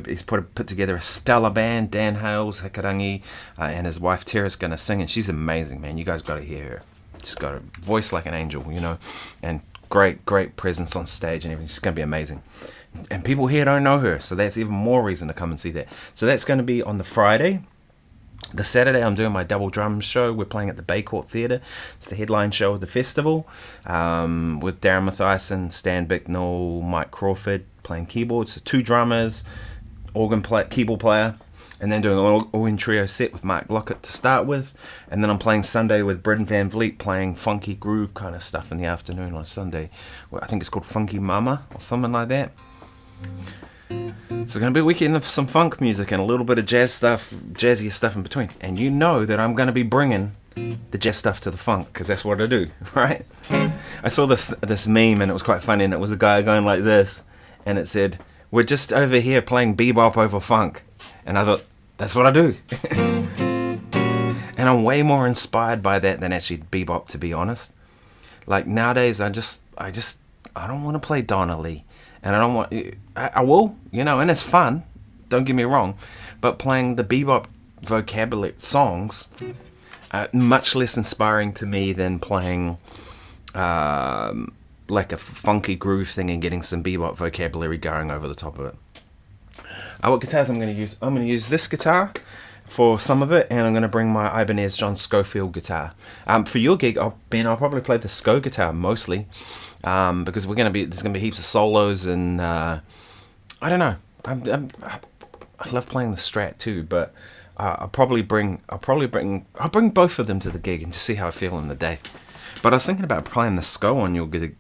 He's put together a stellar band. Dan Hales, Hikarangi, and his wife Tara's going to sing, and she's amazing, man. You guys got to hear her. just got a voice like an angel, you know, and great presence on stage and everything. She's going to be amazing. And people here don't know her, so that's even more reason to come and see that. So that's going to be on the Friday. The Saturday, I'm doing my double drum show. We're playing at the Bay Court Theatre. It's the headline show of the festival, with Darren Mathews, Stan Bicknell, Mike Crawford playing keyboards. So 2 drummers, keyboard player, and then doing an all-in trio set with Mark Lockett to start with. And then I'm playing Sunday with Brendan Van Vliet, playing funky groove kind of stuff in the afternoon on Sunday. Well, I think it's called Funky Mama or something like that. It's going to be a weekend of some funk music and a little bit of jazzier stuff in between. And you know that I'm going to be bringing the jazz stuff to the funk, because that's what I do, right? I saw this meme and it was quite funny, and it was a guy going like this, and it said, "We're just over here playing bebop over funk." And I thought, that's what I do. And I'm way more inspired by that than actually bebop, to be honest. Like nowadays, I don't want to play Donnelly. And I don't want, I will, you know, and it's fun, don't get me wrong, but playing the bebop vocabulary songs, much less inspiring to me than playing like a funky groove thing and getting some bebop vocabulary going over the top of it. What guitars I'm going to use? I'm going to use this guitar for some of it, and I'm going to bring my Ibanez John Scofield guitar. For your gig, I'll probably play the Sco guitar mostly. Because there's going to be heaps of solos, and I don't know. I love playing the Strat too, but I'll bring both of them to the gig and just see how I feel in the day. But I was thinking about playing the Sco on your gig.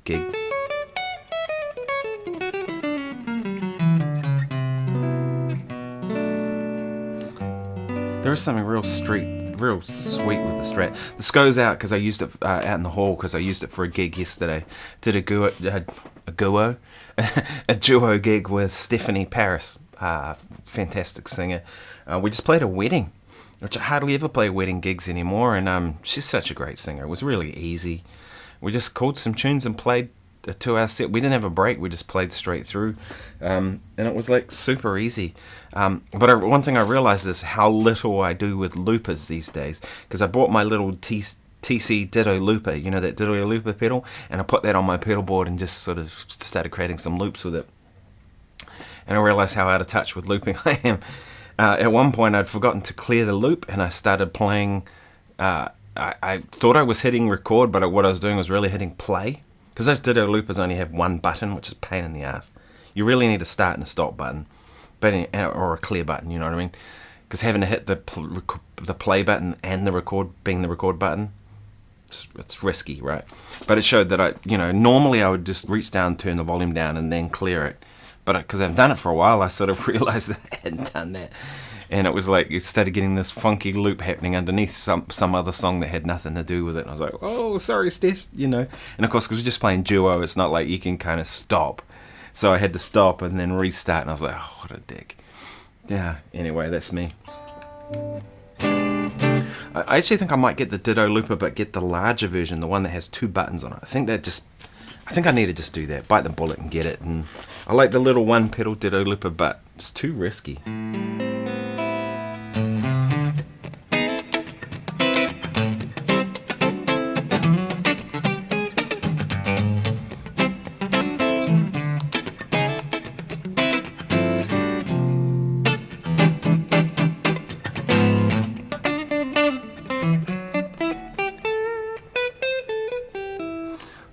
There is something real sweet with the Strat. The Sco's out because I used it out in the hall because I used it for a gig yesterday. Did a duo gig with Stephanie Paris, fantastic singer. We just played a wedding, which I hardly ever play wedding gigs anymore, and she's such a great singer. It was really easy. We just called some tunes and played a 2-hour set. We didn't have a break. We just played straight through, and it was like super easy. But one thing I realized is how little I do with loopers these days, because I bought my little TC Ditto looper, you know, that Ditto looper pedal, and I put that on my pedal board and just sort of started creating some loops with it. And I realized how out of touch with looping I am. At one point I'd forgotten to clear the loop, and I started playing. I thought I was hitting record, but what I was doing was really hitting play. Because those Ditto loopers only have one button, which is a pain in the ass. You really need a start and a stop button, or a clear button, you know what I mean? Because having to hit the play button and the record being the record button, it's risky, right? But it showed that normally I would just reach down, turn the volume down, and then clear it. But because I've done it for a while, I sort of realized that I hadn't done that. And it was like, it started getting this funky loop happening underneath some other song that had nothing to do with it. And I was like, oh, sorry, Steph, you know. And of course, because we're just playing duo, it's not like you can kind of stop. So I had to stop and then restart. And I was like, oh, what a dick. Yeah, anyway, that's me. I actually think I might get the Ditto looper, but get the larger version, the one that has 2 buttons on it. I think I need to just do that, bite the bullet and get it. And I like the little one pedal Ditto looper, but it's too risky.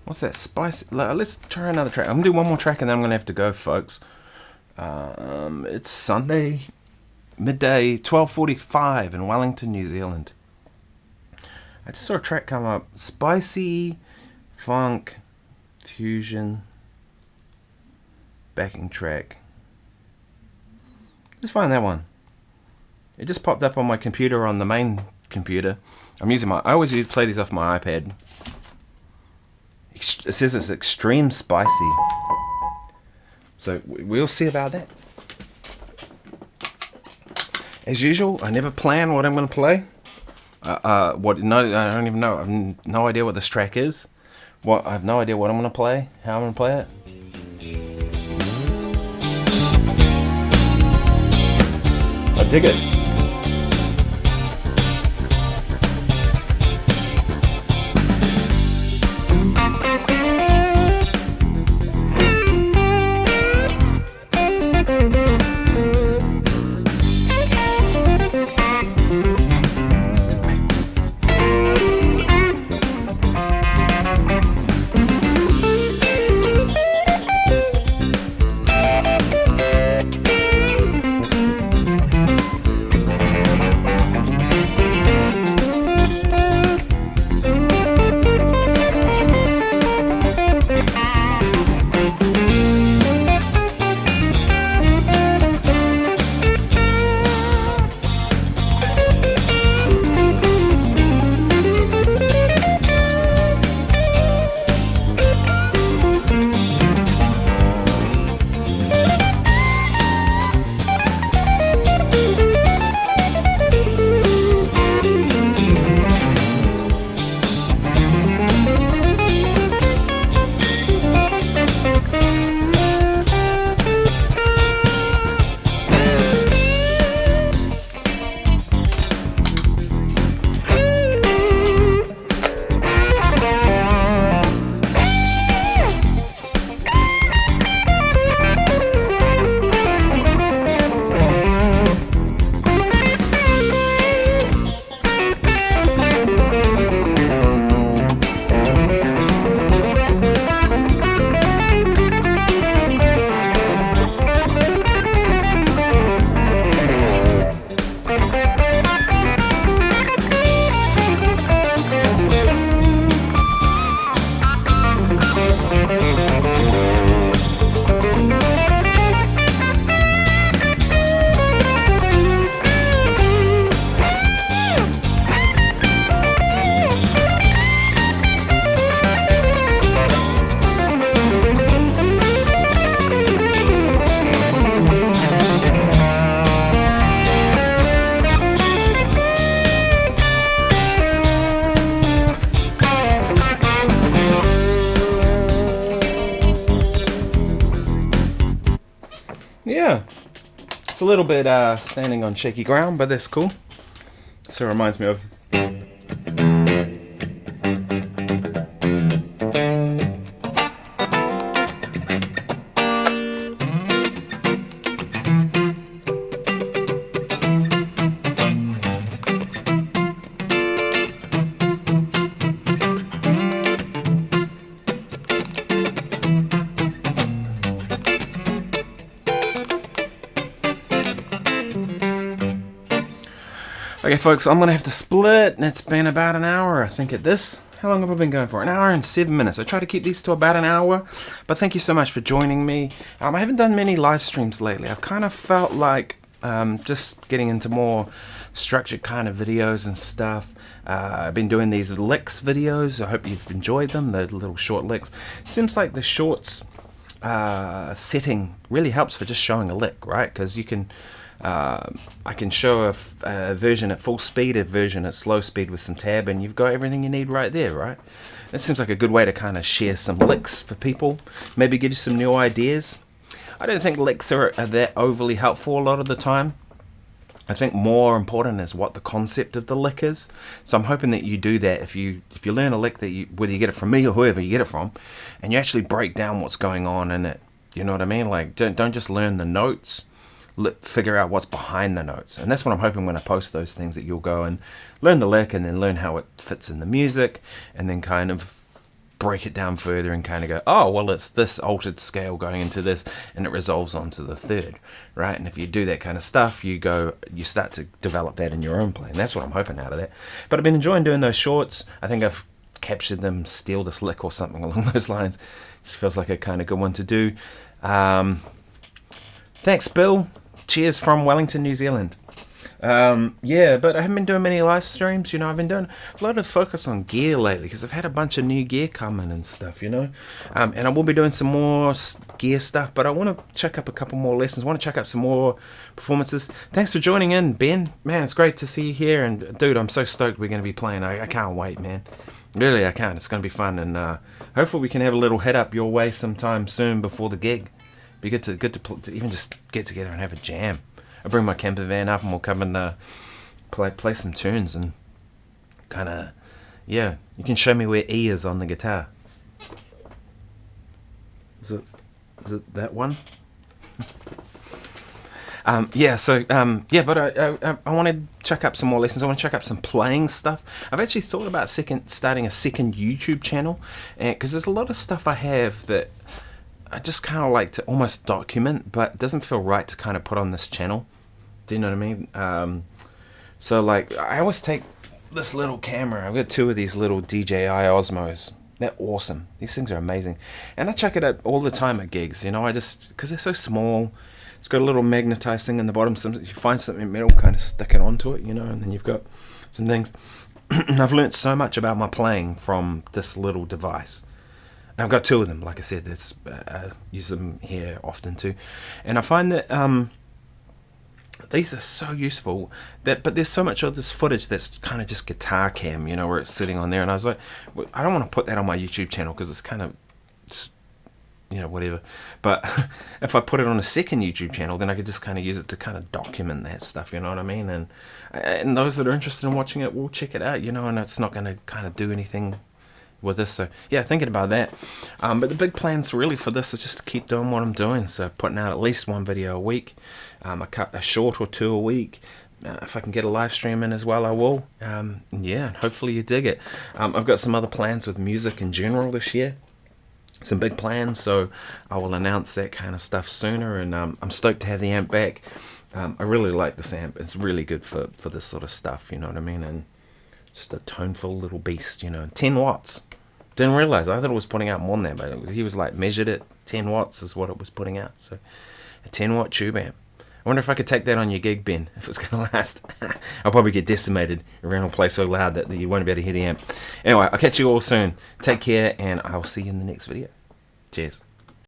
What's that? Spicy? Let's try another track. I'm going to do one more track and then I'm going to have to go, folks. It's Sunday, midday, 12:45 in Wellington, New Zealand. I just saw a track come up. Spicy, funk, fusion, backing track. Just find that one. It just popped up on my computer, on the main computer. I always play these off my iPad. It says it's extreme spicy, so we'll see about that. As usual, I never plan what I'm going to play. I don't even know. I have no idea what this track is. I have no idea what I'm going to play, how I'm going to play it. I dig it. a little bit standing on shaky ground, but that's cool. So it reminds me of... Okay, folks, I'm going to have to split. It's been about an hour, I think, at this. How long have I been going for? An hour and 7 minutes. I try to keep these to about an hour, but thank you so much for joining me. I haven't done many live streams lately. I've kind of felt like just getting into more structured kind of videos and stuff. I've been doing these licks videos. I hope you've enjoyed them, the little short licks. Seems like the shorts setting really helps for just showing a lick, right? Because you can... I can show a version at full speed, a version at slow speed with some tab, and you've got everything you need right there, right? It seems like a good way to kind of share some licks for people, maybe give you some new ideas. I don't think licks are that overly helpful a lot of the time. I think more important is what the concept of the lick is. So I'm hoping that you do that if you learn a lick, that whether you get it from me or whoever you get it from, and you actually break down what's going on in it. You know what I mean? Like, don't just learn the notes. Figure out what's behind the notes, and that's what I'm hoping when I post those things, that you'll go and learn the lick and then learn how it fits in the music, and then kind of break it down further and kind of go, oh well, it's this altered scale going into this, and it resolves onto the third, right? And if you do that kind of stuff, you start to develop that in your own play, and that's what I'm hoping out of that. But I've been enjoying doing those shorts. I think I've captured them, steal this lick or something along those lines. It feels like a kind of good one to do. Thanks, Bill. Cheers from Wellington, New Zealand. Yeah, but I haven't been doing many live streams. I've been doing a lot of focus on gear lately because I've had a bunch of new gear coming and stuff, and I will be doing some more gear stuff, but I want to check up a couple more lessons. I want to check up some more performances. Thanks for joining in, Ben. Man, it's great to see you here, and dude, I'm so stoked we're going to be playing. I can't wait, man. Really, I can't. It's going to be fun, and hopefully we can have a little head up your way sometime soon before the gig. Be good to even just get together and have a jam. I'll bring my camper van up and we'll come and play some tunes and kind of, yeah. You can show me where E is on the guitar. Is it that one? Yeah. So but I want to check up some more lessons. I want to check up some playing stuff. I've actually thought about starting a second YouTube channel, because there's a lot of stuff I have that I just kind of like to almost document, but it doesn't feel right to kind of put on this channel. Do you know what I mean? So like, I always take this little camera. I've got 2 of these little DJI Osmos. They're awesome. These things are amazing. And I check it out all the time at gigs, because they're so small. It's got a little magnetized thing in the bottom. Sometimes you find something metal, kind of stick it onto it, and then you've got some things. I've learned so much about my playing from this little device. I've got 2 of them, like I said. I use them here often too, and I find that these are so useful. But there's so much of this footage that's kind of just guitar cam, where it's sitting on there. And I was like, well, I don't want to put that on my YouTube channel because it's kind of, whatever. But if I put it on a second YouTube channel, then I could just kind of use it to kind of document that stuff. You know what I mean? And those that are interested in watching it will check it out. And it's not going to kind of do anything with this. So yeah, thinking about that. But the big plans really for this is just to keep doing what I'm doing. So putting out at least 1 video a week, a short or 2 a week. If I can get a live stream in as well, I will. Yeah, hopefully you dig it. I've got some other plans with music in general this year. Some big plans, so I will announce that kind of stuff sooner. And I'm stoked to have the amp back. I really like this amp. It's really good for this sort of stuff, you know what I mean? And just a toneful little beast, 10 watts. Didn't realize. I thought it was putting out more than that, but he was like measured it. 10 watts is what it was putting out. So a 10-watt tube amp. I wonder if I could take that on your gig, Ben, if it's going to last. I'll probably get decimated. Everyone will play so loud that you won't be able to hear the amp. Anyway, I'll catch you all soon. Take care, and I'll see you in the next video. Cheers.